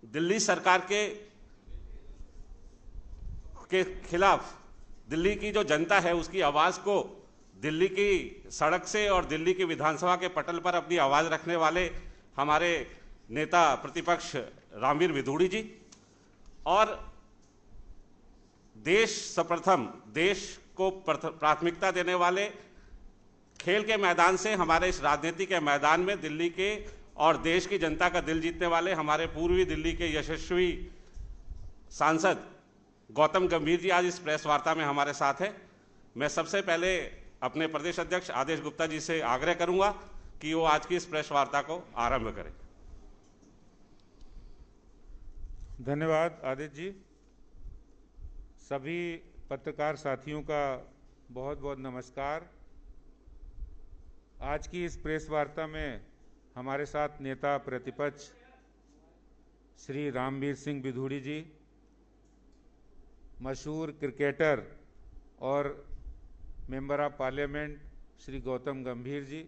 दिल्ली सरकार के खिलाफ दिल्ली की जो जनता है उसकी आवाज को दिल्ली की सड़क से और दिल्ली की विधानसभा के पटल पर अपनी आवाज रखने वाले हमारे नेता प्रतिपक्ष रामवीर विधूड़ी जी, और देश सर्वप्रथम देश को प्राथमिकता देने वाले खेल के मैदान से हमारे इस राजनीति के मैदान में दिल्ली के और देश की जनता का दिल जीतने वाले हमारे पूर्वी दिल्ली के यशस्वी सांसद गौतम गंभीर जी आज इस प्रेस वार्ता में हमारे साथ हैं। मैं सबसे पहले अपने प्रदेश अध्यक्ष आदेश गुप्ता जी से आग्रह करूंगा कि वो आज की इस प्रेस वार्ता को आरंभ करें। धन्यवाद आदित्य जी। सभी पत्रकार साथियों का बहुत बहुत नमस्कार। आज की इस प्रेस वार्ता में हमारे साथ नेता प्रतिपक्ष श्री रामवीर सिंह विधूड़ी जी, मशहूर क्रिकेटर और member of parliament Shri Gautam गंभीर जी,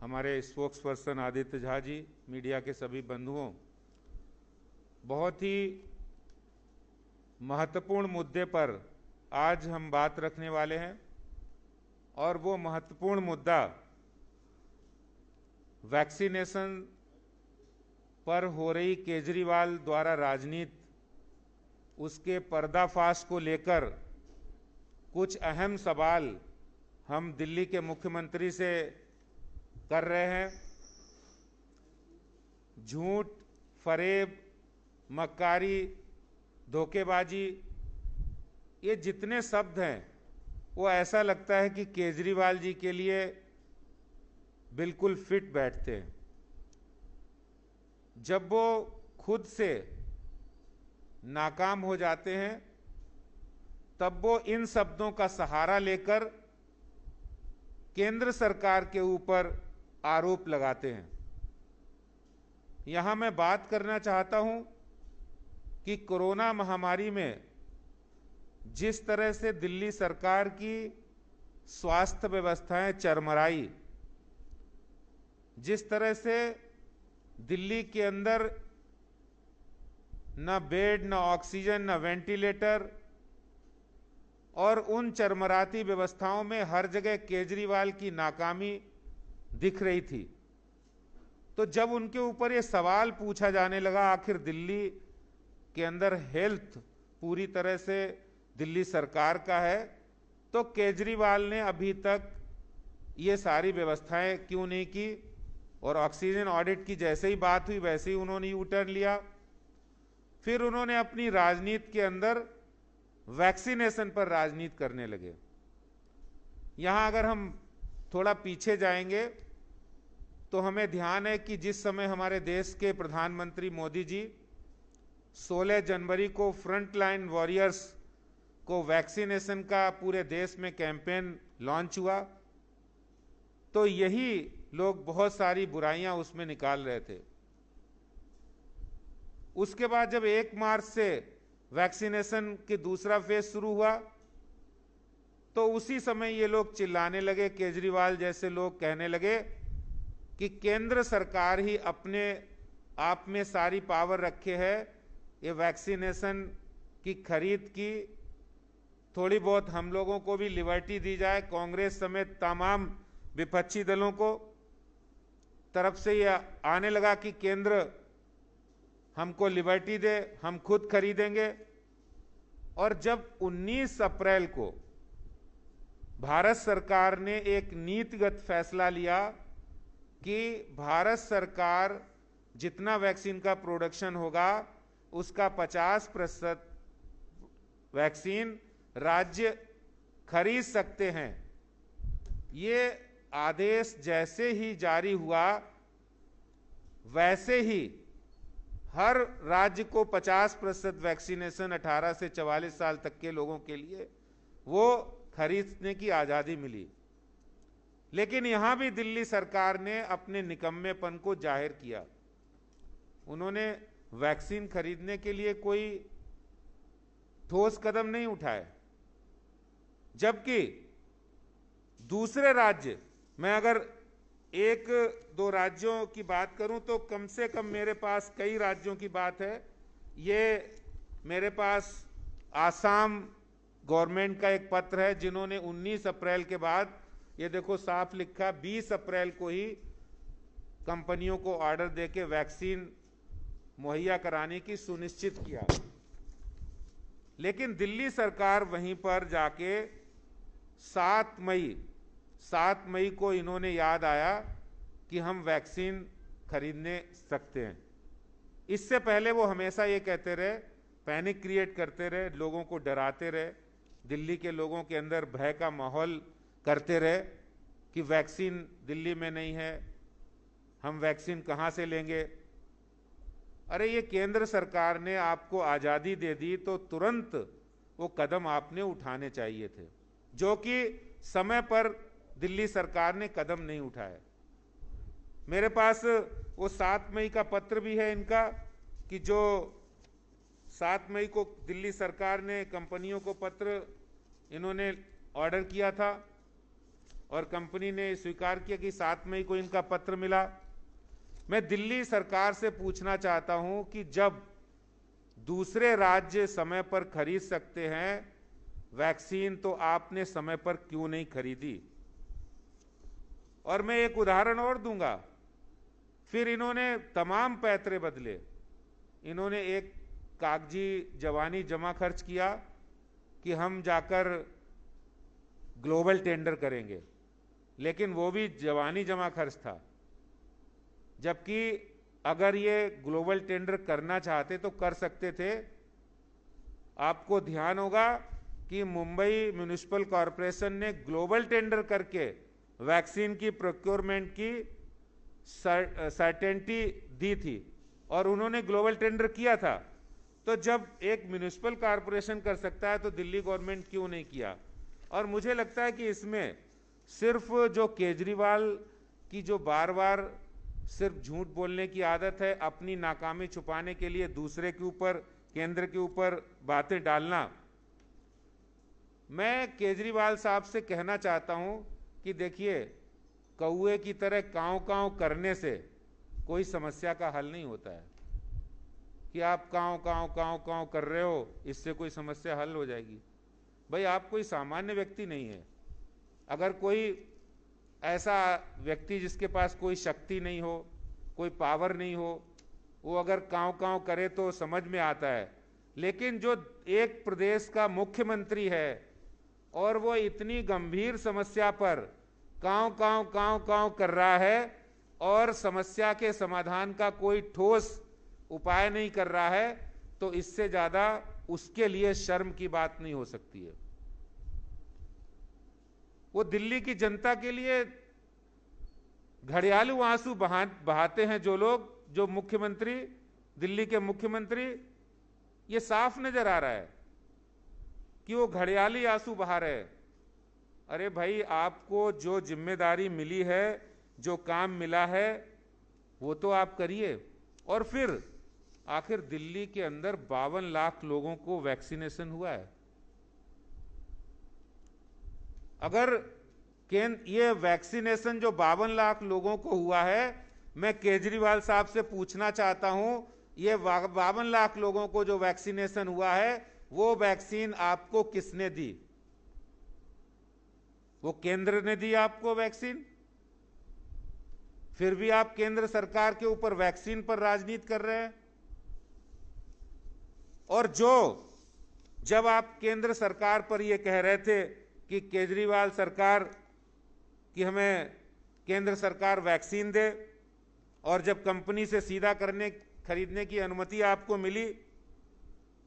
हमारे spokes person Aditya Jha ji, media के सभी बंधुओं, बहुत ही महत्वपूर्ण मुद्दे पर आज हम बात रखने वाले हैं और वो महत्वपूर्ण मुद्दा वैक्सीनेशन पर हो रही केजरीवाल द्वारा राजनीति, उसके पर्दाफाश को लेकर कुछ अहम सवाल हम दिल्ली के मुख्यमंत्री से कर रहे हैं। झूठ, फरेब, मक्कारी, धोखेबाजी, ये जितने शब्द हैं वो ऐसा लगता है कि केजरीवाल जी के लिए बिल्कुल फिट बैठते हैं। जब वो खुद से नाकाम हो जाते हैं तब वो इन शब्दों का सहारा लेकर केंद्र सरकार के ऊपर आरोप लगाते हैं। यहां मैं बात करना चाहता हूं कि कोरोना महामारी में जिस तरह से दिल्ली सरकार की स्वास्थ्य व्यवस्थाएं चरमराई, जिस तरह से दिल्ली के अंदर न बेड, न ऑक्सीजन, न वेंटिलेटर, और उन चरमराती व्यवस्थाओं में हर जगह केजरीवाल की नाकामी दिख रही थी, तो जब उनके ऊपर ये सवाल पूछा जाने लगा आखिर दिल्ली के अंदर हेल्थ पूरी तरह से दिल्ली सरकार का है, तो केजरीवाल ने अभी तक ये सारी व्यवस्थाएं क्यों नहीं की, और ऑक्सीजन ऑडिट की जैसे ही बात हुई वैसे ही उन्होंने यू टर्न लिया। फिर उन्होंने अपनी राजनीति के अंदर वैक्सीनेशन पर राजनीति करने लगे। यहां अगर हम थोड़ा पीछे जाएंगे तो हमें ध्यान है कि जिस समय हमारे देश के प्रधानमंत्री मोदी जी 16 जनवरी को फ्रंटलाइन वॉरियर्स को वैक्सीनेशन का पूरे देश में कैंपेन लॉन्च हुआ, तो यही लोग बहुत सारी बुराइयां उसमें निकाल रहे थे। उसके बाद जब 1 मार्च से वैक्सीनेशन की दूसरा फेज शुरू हुआ तो उसी समय ये लोग चिल्लाने लगे, केजरीवाल जैसे लोग कहने लगे कि केंद्र सरकार ही अपने आप में सारी पावर रखे है, ये वैक्सीनेशन की खरीद की थोड़ी बहुत हम लोगों को भी लिबर्टी दी जाए। कांग्रेस समेत तमाम विपक्षी दलों को तरफ से यह आने लगा कि केंद्र हमको लिबर्टी दे, हम खुद खरीदेंगे। और जब 19 अप्रैल को भारत सरकार ने एक नीतिगत फैसला लिया कि भारत सरकार जितना वैक्सीन का प्रोडक्शन होगा उसका 50% वैक्सीन राज्य खरीद सकते हैं, ये आदेश जैसे ही जारी हुआ वैसे ही हर राज्य को 50% वैक्सीनेशन 18 से 44 साल तक के लोगों के लिए वो खरीदने की आज़ादी मिली। लेकिन यहां भी दिल्ली सरकार ने अपने निकम्मेपन को जाहिर किया। उन्होंने वैक्सीन खरीदने के लिए कोई ठोस कदम नहीं उठाए, जबकि दूसरे राज्य, मैं अगर एक दो राज्यों की बात करूं तो कम से कम मेरे पास कई राज्यों की बात है। ये मेरे पास आसाम गवर्नमेंट का एक पत्र है, जिन्होंने 19 अप्रैल के बाद, ये देखो साफ लिखा, 20 अप्रैल को ही कंपनियों को ऑर्डर देके वैक्सीन मुहैया कराने की सुनिश्चित किया। लेकिन दिल्ली सरकार वहीं पर जाके 7 मई को इन्होंने याद आया कि हम वैक्सीन खरीदने सकते हैं। इससे पहले वो हमेशा ये कहते रहे, पैनिक क्रिएट करते रहे, लोगों को डराते रहे, दिल्ली के लोगों के अंदर भय का माहौल करते रहे कि वैक्सीन दिल्ली में नहीं है, हम वैक्सीन कहां से लेंगे। अरे ये केंद्र सरकार ने आपको आजादी दे दी तो तुरंत वो कदम आपने उठाने चाहिए थे, जो कि समय पर दिल्ली सरकार ने कदम नहीं उठाए। मेरे पास वो 7 मई का पत्र भी है इनका, कि जो 7 मई को दिल्ली सरकार ने कंपनियों को पत्र इन्होंने ऑर्डर किया था और कंपनी ने स्वीकार किया कि 7 मई को इनका पत्र मिला। मैं दिल्ली सरकार से पूछना चाहता हूं कि जब दूसरे राज्य समय पर खरीद सकते हैं वैक्सीन, तो आपने समय पर क्यों नहीं खरीदी। और मैं एक उदाहरण और दूंगा, फिर इन्होंने तमाम पैतरे बदले। इन्होंने एक कागजी जवानी जमा खर्च किया कि हम जाकर ग्लोबल टेंडर करेंगे, लेकिन वो भी जवानी जमा खर्च था। जबकि अगर ये ग्लोबल टेंडर करना चाहते तो कर सकते थे। आपको ध्यान होगा कि मुंबई म्युनिसिपल कॉरपोरेशन ने ग्लोबल टेंडर करके वैक्सीन की प्रोक्योरमेंट की सर्टेनिटी दी थी और उन्होंने ग्लोबल टेंडर किया था। तो जब एक म्युनिसिपल कॉरपोरेशन कर सकता है तो दिल्ली गवर्नमेंट क्यों नहीं किया। और मुझे लगता है कि इसमें सिर्फ जो केजरीवाल की जो बार बार सिर्फ झूठ बोलने की आदत है, अपनी नाकामी छुपाने के लिए दूसरे के ऊपर, केंद्र के ऊपर बातें डालना। मैं केजरीवाल साहब से कहना चाहता हूं कि देखिए, कौए की तरह कांव कांव करने से कोई समस्या का हल नहीं होता है कि आप कांव कांव कांव कांव कर रहे हो, इससे कोई समस्या हल हो जाएगी। भाई, आप कोई सामान्य व्यक्ति नहीं है। अगर कोई ऐसा व्यक्ति जिसके पास कोई शक्ति नहीं हो, कोई पावर नहीं हो, वो अगर कांव कांव करे तो समझ में आता है। लेकिन जो एक प्रदेश का मुख्यमंत्री है और वो इतनी गंभीर समस्या पर कांव कांव कांव कांव कर रहा है और समस्या के समाधान का कोई ठोस उपाय नहीं कर रहा है, तो इससे ज्यादा उसके लिए शर्म की बात नहीं हो सकती है। वो दिल्ली की जनता के लिए घड़ियालू आंसू बहाते हैं जो लोग, जो मुख्यमंत्री, दिल्ली के मुख्यमंत्री, ये साफ नजर आ रहा है कि वो घड़ियाली आंसू बहा रहे हैं। अरे भाई, आपको जो जिम्मेदारी मिली है, जो काम मिला है, वो तो आप करिए। और फिर आखिर दिल्ली के अंदर 52 लाख लोगों को वैक्सीनेशन हुआ है। अगर ये वैक्सीनेशन जो 52 लाख लोगों को हुआ है, मैं केजरीवाल साहब से पूछना चाहता हूं, ये 52 लाख लोगों को जो वैक्सीनेशन हुआ है, वो वैक्सीन आपको किसने दी? वो केंद्र ने दी आपको वैक्सीन। फिर भी आप केंद्र सरकार के ऊपर वैक्सीन पर राजनीति कर रहे हैं। और जब आप केंद्र सरकार पर यह कह रहे थे कि केजरीवाल सरकार कि हमें केंद्र सरकार वैक्सीन दे, और जब कंपनी से सीधा खरीदने की अनुमति आपको मिली,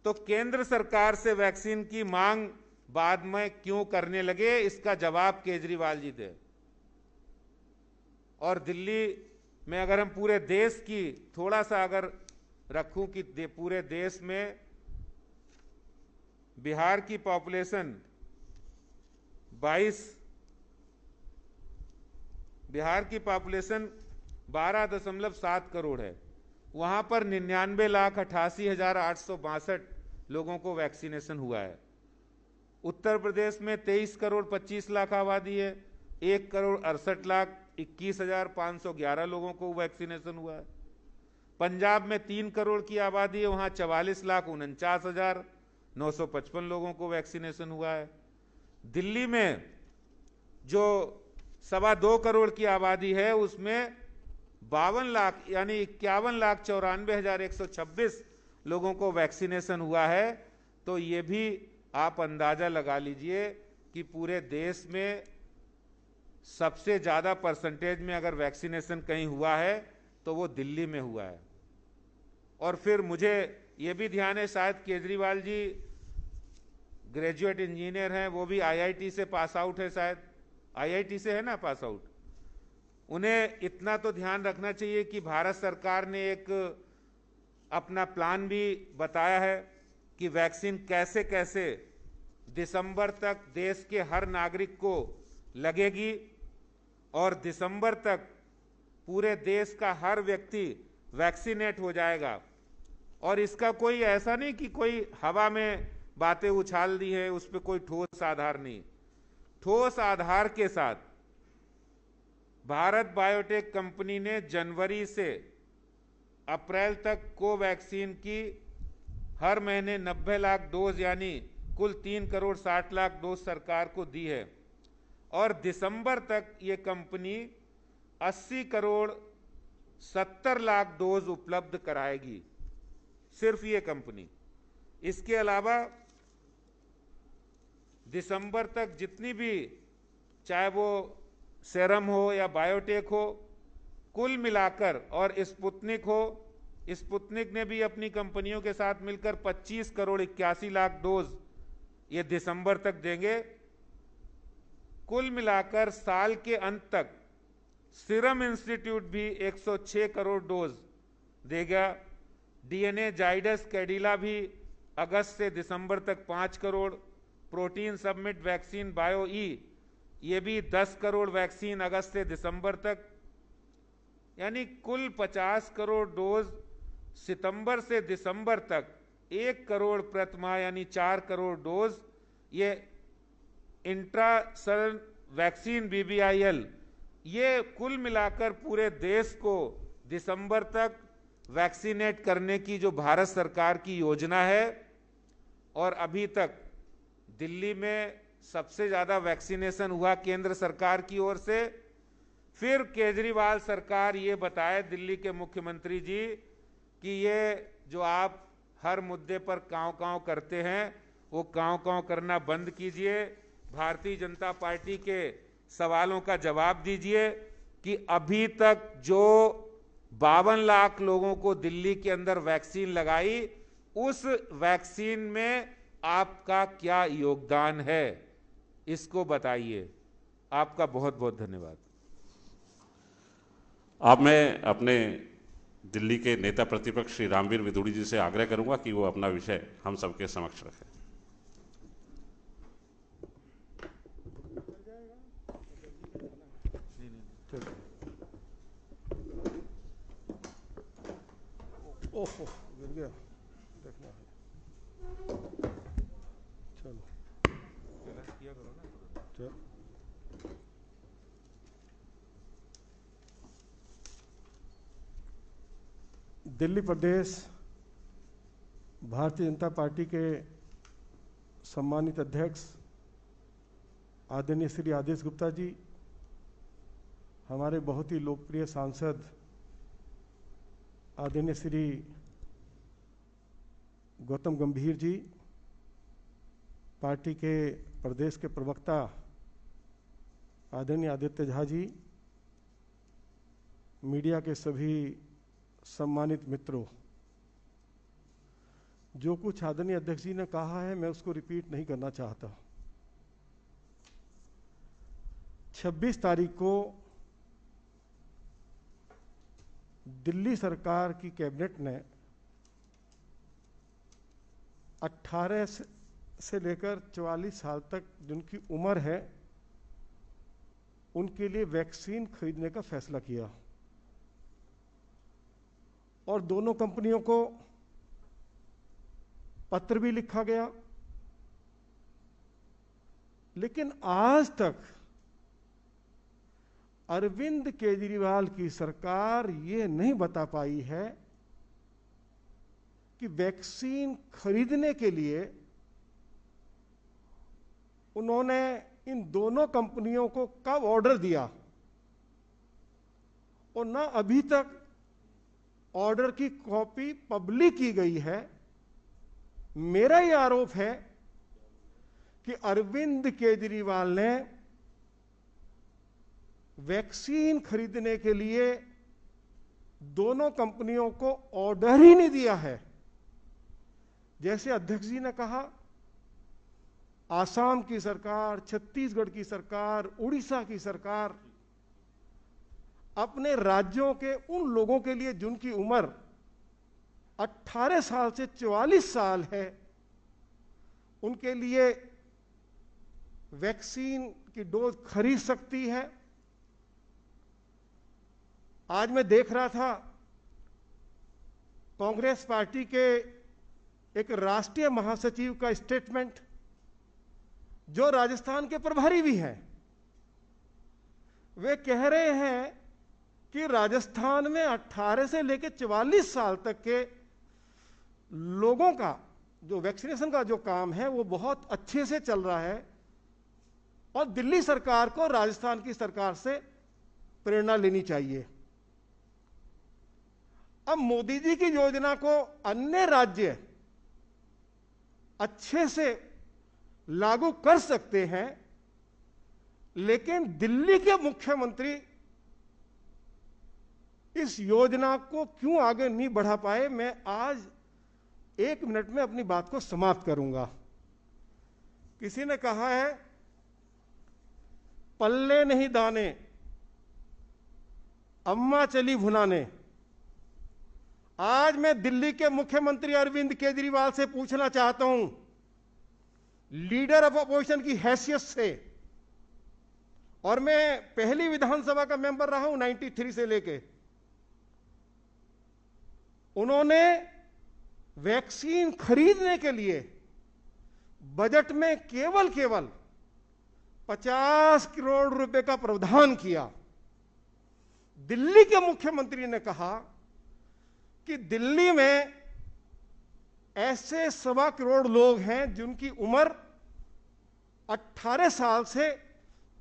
तो केंद्र सरकार से वैक्सीन की मांग बाद में क्यों करने लगे, इसका जवाब केजरीवाल जी दे। और दिल्ली में अगर हम पूरे देश की थोड़ा सा अगर रखूं कि पूरे देश में बिहार की पॉपुलेशन 12.7 करोड़ है। वहां पर 99,88,862 लोगों को वैक्सीनेशन हुआ है। उत्तर प्रदेश में 23 करोड़ 25 लाख आबादी है, 1 करोड़ 68 लाख 21,511 लोगों को वैक्सीनेशन हुआ है। पंजाब में 3 करोड़ की आबादी है, वहां 44,49,955 लोगों को वैक्सीनेशन हुआ है। दिल्ली में जो 2.25 करोड़ की आबादी है उसमें 52 लाख यानी 51,94,126 लोगों को वैक्सीनेशन हुआ है। तो ये भी आप अंदाजा लगा लीजिए कि पूरे देश में सबसे ज्यादा परसेंटेज में अगर वैक्सीनेशन कहीं हुआ है तो वो दिल्ली में हुआ है। और फिर मुझे ये भी ध्यान है, शायद केजरीवाल जी ग्रेजुएट इंजीनियर हैं, वो भी आईआईटी से पास आउट है, शायद आईआईटी से है ना पास आउट। उन्हें इतना तो ध्यान रखना चाहिए कि भारत सरकार ने एक अपना प्लान भी बताया है कि वैक्सीन कैसे कैसे दिसंबर तक देश के हर नागरिक को लगेगी और दिसंबर तक पूरे देश का हर व्यक्ति वैक्सीनेट हो जाएगा। और इसका कोई ऐसा नहीं कि कोई हवा में बातें उछाल दी है, उस पर कोई ठोस आधार नहीं। ठोस आधार के साथ भारत बायोटेक कंपनी ने जनवरी से अप्रैल तक कोवैक्सीन की हर महीने 90 लाख डोज यानी कुल 3 करोड़ 60 लाख डोज सरकार को दी है। और दिसंबर तक ये कंपनी 80 करोड़ 70 लाख डोज उपलब्ध कराएगी, सिर्फ ये कंपनी। इसके अलावा दिसंबर तक जितनी भी, चाहे वो सेरम हो या बायोटेक हो, कुल मिलाकर, और स्पुतनिक हो, स्पुतनिक ने भी अपनी कंपनियों के साथ मिलकर 25 करोड़ 81 लाख डोज ये दिसंबर तक देंगे। कुल मिलाकर साल के अंत तक सीरम इंस्टीट्यूट भी 106 करोड़ डोज देगा। डीएनए जाइडस कैडिला भी अगस्त से दिसंबर तक 5 crore, protein subunit vaccine bio E ये भी 10 करोड़ वैक्सीन अगस्त से दिसंबर तक, यानी कुल 50 करोड़ डोज सितंबर से दिसंबर तक, 1 करोड़ प्रतिमाह यानी 4 करोड़ डोज ये इंट्रासल वैक्सीन BBIL, ये कुल मिलाकर पूरे देश को दिसंबर तक वैक्सीनेट करने की जो भारत सरकार की योजना है। और अभी तक दिल्ली में सबसे ज्यादा वैक्सीनेशन हुआ केंद्र सरकार की ओर से। फिर केजरीवाल सरकार ये बताए, दिल्ली के मुख्यमंत्री जी, कि ये जो आप हर मुद्दे पर कांव-कांव करते हैं वो कांव-कांव करना बंद कीजिए, भारतीय जनता पार्टी के सवालों का जवाब दीजिए कि अभी तक जो 52 लाख लोगों को दिल्ली के अंदर वैक्सीन लगाई, उस वैक्सीन में आपका क्या योगदान है, इसको बताइए। आपका बहुत बहुत धन्यवाद। अब मैं अपने दिल्ली के नेता प्रतिपक्ष श्री रामवीर विदुड़ी जी से आग्रह करूंगा कि वो अपना विषय हम सबके समक्ष रखें। ओहो गिर गया, देखना है। चलो किया करो ना। चल दिल्ली प्रदेश भारतीय जनता पार्टी के सम्मानित अध्यक्ष आदरणीय श्री आदेश गुप्ता जी, हमारे बहुत ही लोकप्रिय सांसद आदरणीय श्री गौतम गंभीर जी, पार्टी के प्रदेश के प्रवक्ता आदरणीय आदित्य झा जी, मीडिया के सभी सम्मानित मित्रों, जो कुछ आदरणीय अध्यक्ष जी ने कहा है मैं उसको रिपीट नहीं करना चाहता। 26 तारीख को दिल्ली सरकार की कैबिनेट ने 18 से लेकर 44 साल तक जिनकी उम्र है उनके लिए वैक्सीन खरीदने का फैसला किया और दोनों कंपनियों को पत्र भी लिखा गया। लेकिन आज अरविंद केजरीवाल की सरकार ये नहीं बता पाई है कि वैक्सीन खरीदने के लिए उन्होंने इन दोनों कंपनियों को कब ऑर्डर दिया, और ना अभी तक ऑर्डर की कॉपी पब्लिक की गई है। मेरा यह आरोप है कि अरविंद केजरीवाल ने वैक्सीन खरीदने के लिए दोनों कंपनियों को ऑर्डर ही नहीं दिया है। जैसे अध्यक्ष जी ने कहा, आसाम की सरकार, छत्तीसगढ़ की सरकार, उड़ीसा की सरकार अपने राज्यों के उन लोगों के लिए जिनकी उम्र 18 साल से 44 साल है, उनके लिए वैक्सीन की डोज खरीद सकती है। आज मैं देख रहा था कांग्रेस पार्टी के एक राष्ट्रीय महासचिव का स्टेटमेंट, जो राजस्थान के प्रभारी भी हैं। वे कह रहे हैं कि राजस्थान में 18 से लेकर 44 साल तक के लोगों का जो वैक्सीनेशन का जो काम है वो बहुत अच्छे से चल रहा है, और दिल्ली सरकार को राजस्थान की सरकार से प्रेरणा लेनी चाहिए। अब मोदी जी की योजना को अन्य राज्य अच्छे से लागू कर सकते हैं, लेकिन दिल्ली के मुख्यमंत्री इस योजना को क्यों आगे नहीं बढ़ा पाए, मैं आज 1 मिनट में अपनी बात को समाप्त करूंगा। किसी ने कहा है, पल्ले नहीं दाने, अम्मा चली भुनाने। आज मैं दिल्ली के मुख्यमंत्री अरविंद केजरीवाल से पूछना चाहता हूं, लीडर ऑफ अपोजिशन की हैसियत से, और मैं पहली विधानसभा का मेंबर रहा हूं 93 से लेके, उन्होंने वैक्सीन खरीदने के लिए बजट में केवल 50 करोड़ रुपए का प्रावधान किया। दिल्ली के मुख्यमंत्री ने कहा कि दिल्ली में ऐसे 1.25 करोड़ लोग हैं जिनकी उम्र 18 साल से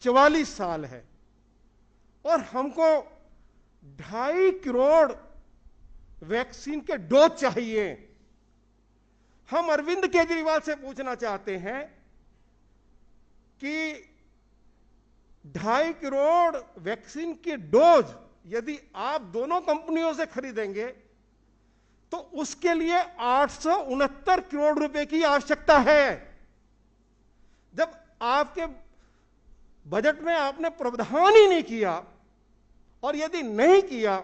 44 साल है, और हमको 2.5 करोड़ वैक्सीन के डोज चाहिए। हम अरविंद केजरीवाल से पूछना चाहते हैं कि 2.5 करोड़ वैक्सीन के डोज यदि आप दोनों कंपनियों से खरीदेंगे तो उसके लिए 869 करोड़ रुपए की आवश्यकता है। जब आपके बजट में आपने प्रावधान ही नहीं किया, और यदि नहीं किया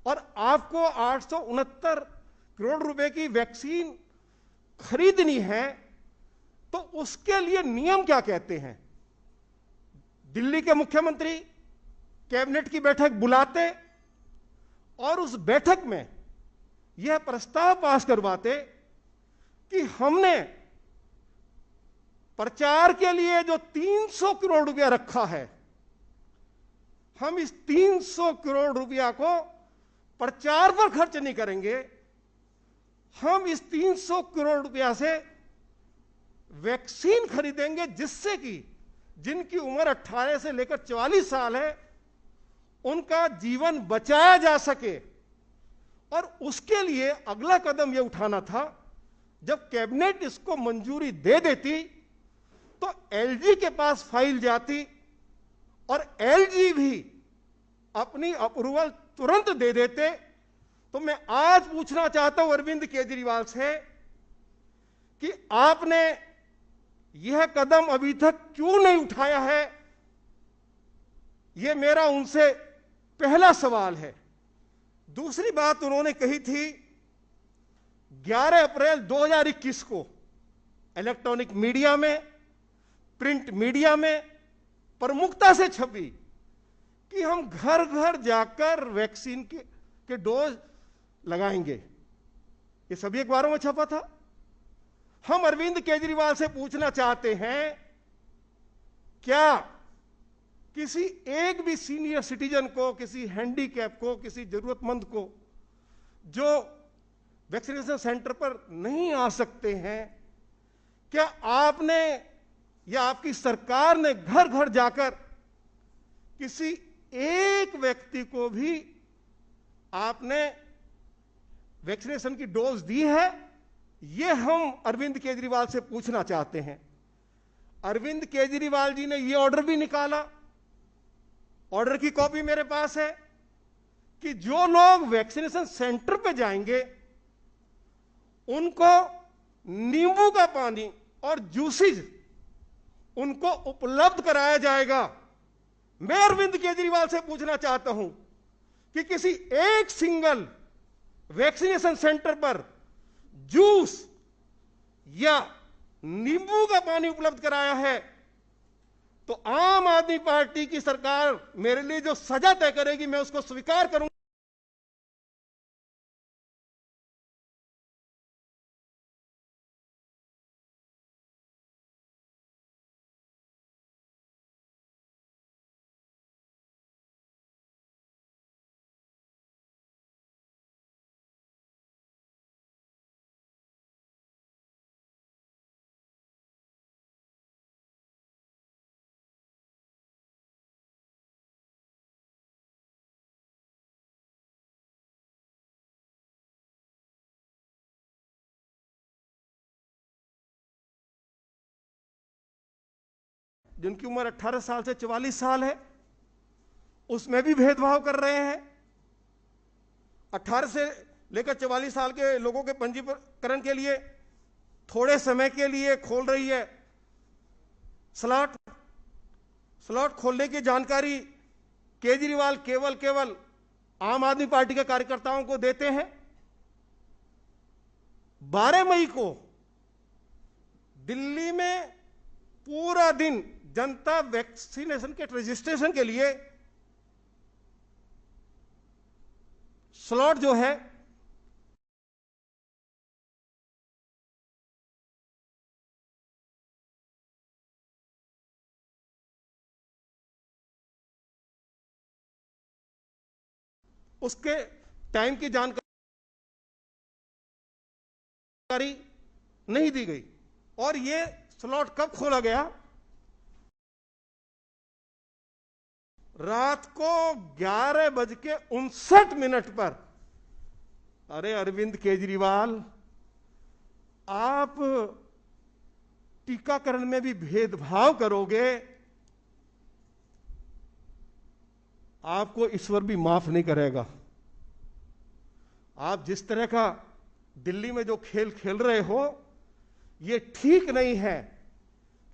और आपको 869 करोड़ रुपए की वैक्सीन खरीदनी है, तो उसके लिए नियम क्या कहते हैं? दिल्ली के मुख्यमंत्री कैबिनेट की बैठक बुलाते और उस बैठक में यह प्रस्ताव पास करवाते कि हमने प्रचार के लिए जो 300 करोड़ रुपया रखा है, हम इस 300 करोड़ रुपया को प्रचार पर खर्च नहीं करेंगे, हम इस 300 करोड़ रुपया से वैक्सीन खरीदेंगे, जिससे कि जिनकी उम्र 18 से लेकर 44 साल है उनका जीवन बचाया जा सके। और उसके लिए अगला कदम यह उठाना था, जब कैबिनेट इसको मंजूरी दे देती तो एलजी के पास फाइल जाती और एलजी भी अपनी अप्रूवल तुरंत दे देते। तो मैं आज पूछना चाहता हूं अरविंद केजरीवाल से कि आपने यह कदम अभी तक क्यों नहीं उठाया है? यह मेरा उनसे पहला सवाल है। दूसरी बात उन्होंने कही थी 11 अप्रैल 2021 को इलेक्ट्रॉनिक मीडिया में, प्रिंट मीडिया में प्रमुखता से छपी कि हम घर घर जाकर वैक्सीन के डोज लगाएंगे। ये सभी अखबारों में छपा था। हम अरविंद केजरीवाल से पूछना चाहते हैं, क्या किसी एक भी सीनियर सिटीजन को, किसी हैंडीकैप को, किसी जरूरतमंद को जो वैक्सीनेशन सेंटर पर नहीं आ सकते हैं, क्या आपने या आपकी सरकार ने घर घर जाकर किसी एक व्यक्ति को भी आपने वैक्सीनेशन की डोज दी है? यह हम अरविंद केजरीवाल से पूछना चाहते हैं। अरविंद केजरीवाल जी ने यह ऑर्डर भी निकाला, ऑर्डर की कॉपी मेरे पास है, कि जो लोग वैक्सीनेशन सेंटर पे जाएंगे उनको नींबू का पानी और जूसेस उनको उपलब्ध कराया जाएगा। मैं अरविंद केजरीवाल से पूछना चाहता हूं कि किसी एक सिंगल वैक्सीनेशन सेंटर पर जूस या नींबू का पानी उपलब्ध कराया है तो आम आदमी पार्टी की सरकार मेरे लिए जो सजा तय करेगी मैं उसको स्वीकार करूंगा। जिनकी उम्र 18 साल से 44 साल है, उसमें भी भेदभाव कर रहे हैं। 18 से लेकर 44 साल के लोगों के पंजीकरण के लिए थोड़े समय के लिए खोल रही है स्लॉट खोलने की जानकारी केजरीवाल केवल आम आदमी पार्टी के कार्यकर्ताओं को देते हैं। 12 मई को दिल्ली में पूरा दिन जनता वैक्सीनेशन के रजिस्ट्रेशन के लिए स्लॉट जो है उसके टाइम की जानकारी नहीं दी गई। और ये स्लॉट कब खोला गया? रात को 11:59 पर। अरे अरविंद केजरीवाल, आप टीकाकरण में भी भेदभाव करोगे, आपको ईश्वर भी माफ नहीं करेगा। आप जिस तरह का दिल्ली में जो खेल खेल रहे हो, यह ठीक नहीं है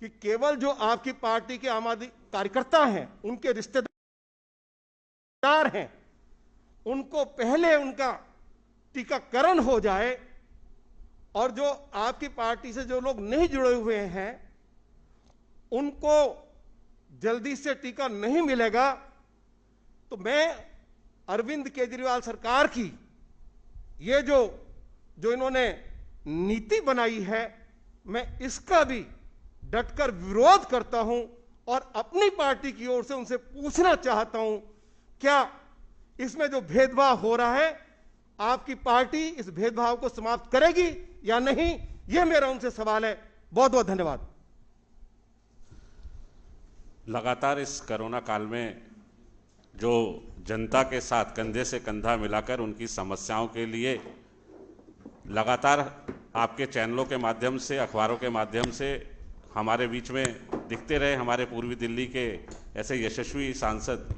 कि केवल जो आपकी पार्टी के आम आदमी कार्यकर्ता हैं, उनके रिश्तेदार हैं, उनको पहले उनका टीकाकरण हो जाए और जो आपकी पार्टी से जो लोग नहीं जुड़े हुए हैं उनको जल्दी से टीका नहीं मिलेगा। तो मैं अरविंद केजरीवाल सरकार की ये जो इन्होंने नीति बनाई है, मैं इसका भी डटकर विरोध करता हूं और अपनी पार्टी की ओर से उनसे पूछना चाहता हूं, क्या इसमें जो भेदभाव हो रहा है आपकी पार्टी इस भेदभाव को समाप्त करेगी या नहीं? यह मेरा उनसे सवाल है। बहुत बहुत धन्यवाद। लगातार इस कोरोना काल में जो जनता के साथ कंधे से कंधा मिलाकर उनकी समस्याओं के लिए लगातार आपके चैनलों के माध्यम से, अखबारों के माध्यम से हमारे बीच में दिखते रहे हमारे पूर्वी दिल्ली के ऐसे यशस्वी सांसद,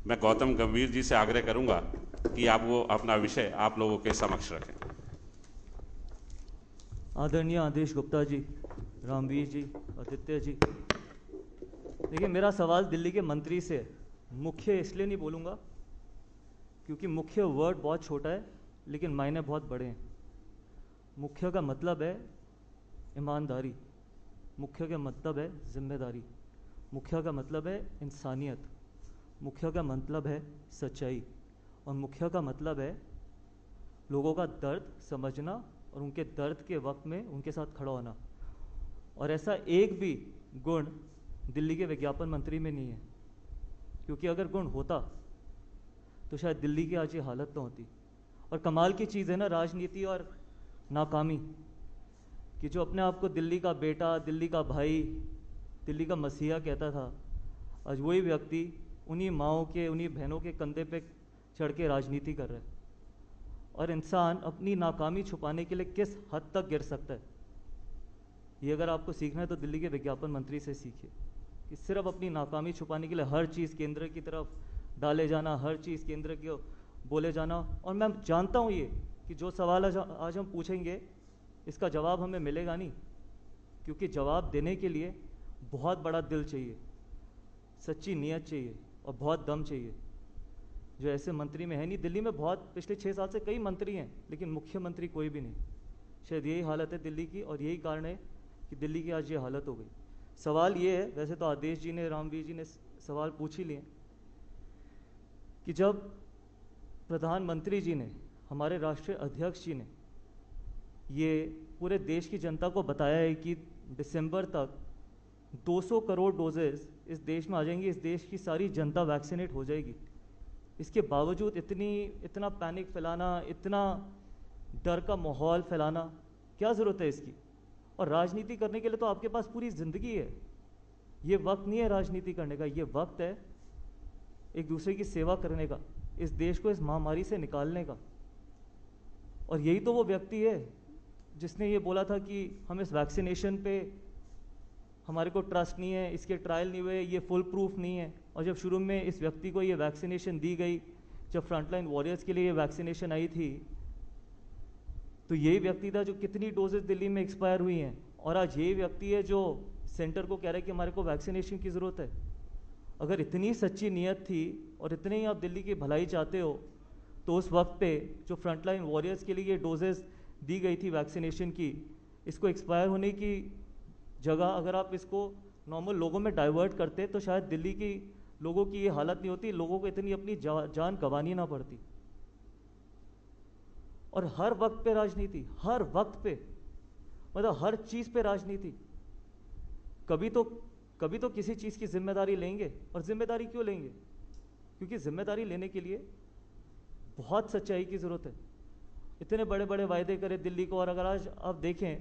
मैं गौतम गंभीर जी से आग्रह करूंगा कि आप वो अपना विषय आप लोगों के समक्ष रखें। आदरणीय आदेश गुप्ता जी, रामवीर जी, आदित्य जी, देखिए मेरा सवाल दिल्ली के मंत्री से, मुख्य इसलिए नहीं बोलूँगा क्योंकि मुख्य वर्ड बहुत छोटा है लेकिन मायने बहुत बड़े हैं। मुख्य का मतलब है ईमानदारी, मुख्य का मतलब है जिम्मेदारी, मुख्य का मतलब है इंसानियत, मुख्य का मतलब है सच्चाई, और मुख्य का मतलब है लोगों का दर्द समझना और उनके दर्द के वक्त में उनके साथ खड़ा होना। और ऐसा एक भी गुण दिल्ली के विज्ञापन मंत्री में नहीं है। क्योंकि अगर गुण होता तो शायद दिल्ली की आज ये हालत ना होती। और कमाल की चीज़ है ना राजनीति और नाकामी, कि जो अपने आप को दिल्ली का बेटा, दिल्ली का भाई, दिल्ली का मसीहा कहता था, आज वही व्यक्ति उन्हीं माँओं के, उन्हीं बहनों के कंधे पे चढ़ के राजनीति कर रहा है। और इंसान अपनी नाकामी छुपाने के लिए किस हद तक गिर सकता है, ये अगर आपको सीखना है तो दिल्ली के विज्ञापन मंत्री से सीखिए, कि सिर्फ अपनी नाकामी छुपाने के लिए हर चीज़ केंद्र की तरफ डाले जाना, हर चीज़ केंद्र के बोले जाना। और मैं जानता हूँ ये कि जो सवाल आज हम पूछेंगे इसका जवाब हमें मिलेगा नहीं, क्योंकि जवाब देने के लिए बहुत बड़ा दिल चाहिए, सच्ची नीयत चाहिए और बहुत दम चाहिए, जो ऐसे मंत्री में है नहीं। दिल्ली में बहुत पिछले 6 साल से कई मंत्री हैं, लेकिन मुख्यमंत्री कोई भी नहीं। शायद यही हालत है दिल्ली की, और यही कारण है कि दिल्ली की आज ये हालत हो गई। सवाल ये है, वैसे तो आदेश जी ने, रामवीर जी ने सवाल पूछ ही लिए, कि जब प्रधानमंत्री जी ने, हमारे राष्ट्रीय अध्यक्ष जी ने ये पूरे देश की जनता को बताया है कि दिसंबर तक 200 करोड़ डोजेस इस देश में आ जाएंगी, इस देश की सारी जनता वैक्सीनेट हो जाएगी, इसके बावजूद इतना पैनिक फैलाना, इतना डर का माहौल फैलाना, क्या ज़रूरत है इसकी? और राजनीति करने के लिए तो आपके पास पूरी ज़िंदगी है। ये वक्त नहीं है राजनीति करने का, ये वक्त है एक दूसरे की सेवा करने का, इस देश को इस महामारी से निकालने का। और यही तो वो व्यक्ति है जिसने ये बोला था कि हम इस वैक्सीनेशन पे, हमारे को ट्रस्ट नहीं है, इसके ट्रायल नहीं हुए, ये फुल प्रूफ नहीं है। और जब शुरू में इस व्यक्ति को ये वैक्सीनेशन दी गई, जब फ्रंटलाइन वॉरियर्स के लिए ये वैक्सीनेशन आई थी, तो यही व्यक्ति था जो कितनी डोजेस दिल्ली में एक्सपायर हुई हैं। और आज यही व्यक्ति है जो सेंटर को कह रहा है कि हमारे को वैक्सीनेशन की ज़रूरत है। अगर इतनी सच्ची नीयत थी और इतने ही आप दिल्ली की भलाई चाहते हो, तो उस वक्त पे जो फ्रंटलाइन वॉरियर्स के लिए ये डोजेस दी गई थी वैक्सीनेशन की, इसको एक्सपायर होने की जगह अगर आप इसको नॉर्मल लोगों में डाइवर्ट करते तो शायद दिल्ली की लोगों की ये हालत नहीं होती, लोगों को इतनी अपनी जान गंवानी ना पड़ती। और हर वक्त पे राजनीति, हर वक्त पे, मतलब हर चीज़ पे राजनीति। कभी तो किसी चीज़ की जिम्मेदारी लेंगे। और जिम्मेदारी क्यों लेंगे? क्योंकि जिम्मेदारी लेने के लिए बहुत सच्चाई की ज़रूरत है। इतने बड़े बड़े वायदे करे दिल्ली को, और अगर आज आप देखें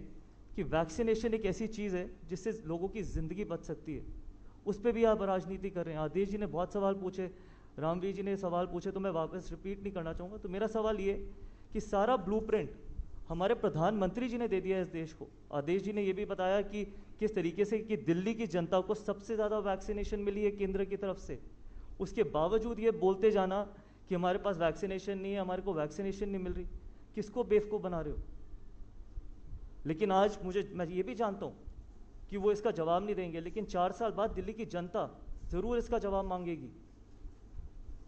कि वैक्सीनेशन एक ऐसी चीज़ है जिससे लोगों की ज़िंदगी बच सकती है, उस पर भी आप राजनीति कर रहे हैं। आदेश जी ने बहुत सवाल पूछे, रामवीर जी ने सवाल पूछे, तो मैं वापस रिपीट नहीं करना चाहूँगा। तो मेरा सवाल ये कि सारा ब्लूप्रिंट हमारे प्रधानमंत्री जी ने दे दिया है इस देश को। आदेश जी ने ये भी बताया कि किस तरीके से कि दिल्ली की जनता को सबसे ज़्यादा वैक्सीनेशन मिली है केंद्र की तरफ से। उसके बावजूद ये बोलते जाना कि हमारे पास वैक्सीनेशन नहीं है, हमारे को वैक्सीनेशन नहीं मिल रही, किसको बेवकूफ़ बना रहे हो? लेकिन आज मैं ये भी जानता हूँ कि वो इसका जवाब नहीं देंगे, लेकिन 4 साल बाद दिल्ली की जनता ज़रूर इसका जवाब मांगेगी।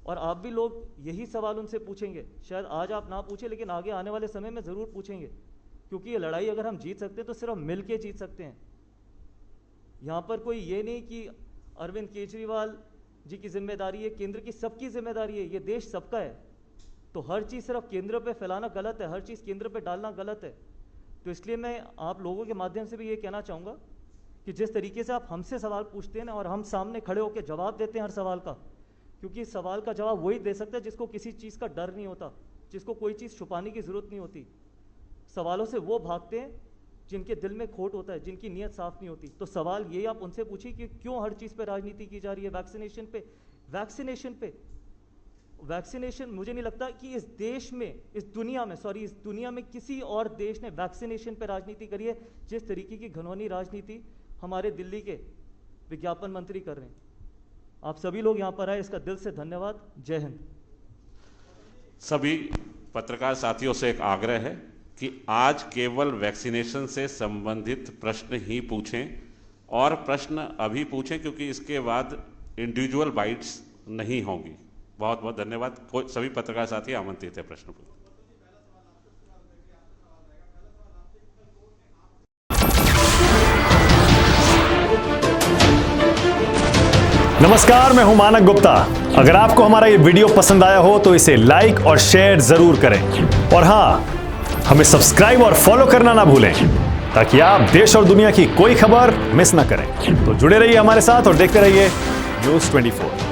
और आप भी लोग यही सवाल उनसे पूछेंगे। शायद आज आप ना पूछें, लेकिन आगे आने वाले समय में ज़रूर पूछेंगे, क्योंकि ये लड़ाई अगर हम जीत सकते हैं तो सिर्फ मिल के जीत सकते हैं। यहाँ पर कोई ये नहीं कि अरविंद केजरीवाल जी की जिम्मेदारी है, केंद्र की सबकी जिम्मेदारी है, ये देश सबका है। तो हर चीज़ सिर्फ केंद्र पे फैलाना गलत है, हर चीज़ केंद्र पे डालना गलत है। तो इसलिए मैं आप लोगों के माध्यम से भी ये कहना चाहूँगा कि जिस तरीके से आप हमसे सवाल पूछते हैं ना, और हम सामने खड़े होकर जवाब देते हैं हर सवाल का, क्योंकि इस सवाल का जवाब वही दे सकता है जिसको किसी चीज़ का डर नहीं होता, जिसको कोई चीज़ छुपाने की ज़रूरत नहीं होती। सवालों से वो भागते हैं जिनके दिल में खोट होता है, जिनकी नीयत साफ़ नहीं होती। तो सवाल ये आप उनसे पूछिए कि क्यों हर चीज़ पे राजनीति की जा रही है? वैक्सीनेशन मुझे नहीं लगता कि इस देश में, इस दुनिया में किसी और देश ने वैक्सीनेशन पे राजनीति करी है जिस तरीके की घिनौनी राजनीति हमारे दिल्ली के विज्ञापन मंत्री कर रहे हैं। आप सभी लोग यहाँ पर आए, इसका दिल से धन्यवाद। जय हिंद। सभी पत्रकार साथियों से एक आग्रह है कि आज केवल वैक्सीनेशन से संबंधित प्रश्न ही पूछें, और प्रश्न अभी पूछें क्योंकि इसके बाद इंडिविजुअल बाइट्स नहीं होंगी। बहुत बहुत धन्यवाद। सभी पत्रकार साथी आमंत्रित है प्रश्न पूछने। नमस्कार, मैं हूं मानक गुप्ता। अगर आपको हमारा ये वीडियो पसंद आया हो तो इसे लाइक और शेयर जरूर करें, और हां, हमें सब्सक्राइब और फॉलो करना ना भूलें ताकि आप देश और दुनिया की कोई खबर मिस ना करें। तो जुड़े रहिए हमारे साथ और देखते रहिए न्यूज़ 24।